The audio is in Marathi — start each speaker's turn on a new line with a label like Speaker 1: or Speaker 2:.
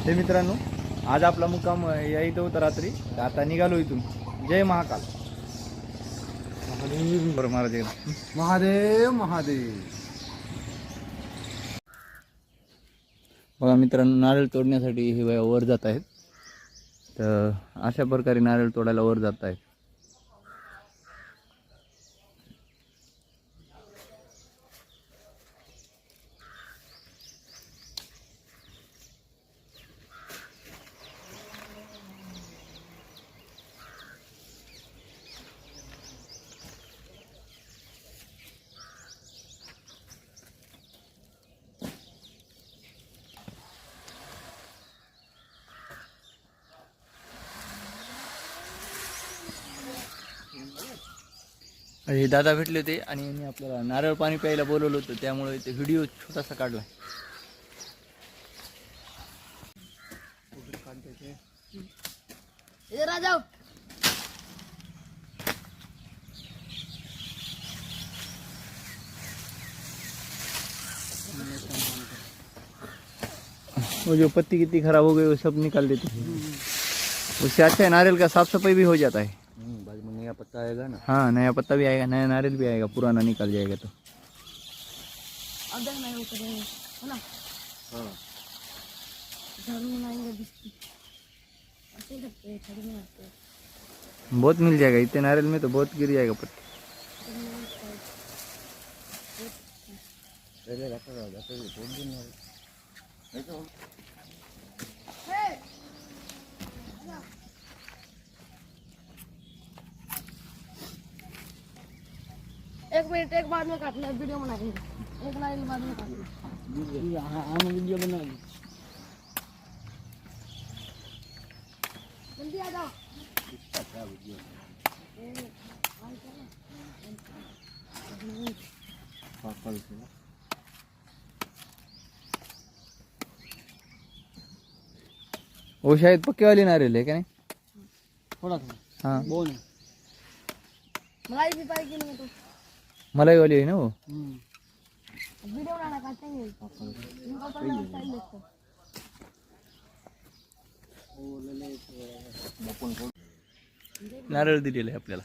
Speaker 1: ते मित्रांनो, आज आपला मुक्काम या इथं होता रात्री. तर आता निघालो इथून. जय महाकाल. बरं महाराज
Speaker 2: महादेव महादेव.
Speaker 1: बघा मित्रांनो, नारळ तोडण्यासाठी हे बाया वर जात आहेत. तर अशा प्रकारे नारळ तोडायला वर जात आहेत. हे दादा भेटले होते आणि यांनी आपल्याला नारळ पाणी प्यायला बोलवलं होतं, त्यामुळे ते व्हिडिओ छोटासा काढला.
Speaker 3: राजा
Speaker 1: वो जो पत्ती कितनी खराब हो गई वो सब निकाल देते हैं. उससे अच्छा है नारियल का साफ सफाई भी हो जाता है.
Speaker 2: बाद में नया पत्ता आएगा ना.
Speaker 1: हाँ, नया पत्ता भी आएगा, नया नारियल भी आएगा, पुराना निकल जाएगा. तो
Speaker 3: अब देख मैं वो करेंगे है ना.
Speaker 2: हाँ
Speaker 3: झाड़ू बनाएंगे बिस्किट ऐसे करते हैं. झाड़ू बनाते हैं.
Speaker 1: बहुत मिल जाएगा. इतने नारियल में तो बहुत गिर जाएगा पत्ती.
Speaker 2: पहले रखा रहा जाते थे बहुत दिन में.
Speaker 3: एक मिनट एक बाद में काटना है. वीडियो बना देंगे. एक नारियल बाद में काटना.
Speaker 2: हम वीडियो बना ली.
Speaker 3: जल्दी आ जाओ.
Speaker 1: वो शायद पक्के वाली नारियल है क्या नहीं?
Speaker 2: थोड़ा थोड़ा
Speaker 1: हाँ,
Speaker 2: वो नहीं.
Speaker 3: मलाई भी पाएगी नहीं तो
Speaker 1: मलाई वाली है ना वो.
Speaker 3: वीडियो बनाना काटेंगे. इनका पहले स्टाइल देखो.
Speaker 1: नारळ दिलेलं आहे आपल्याला.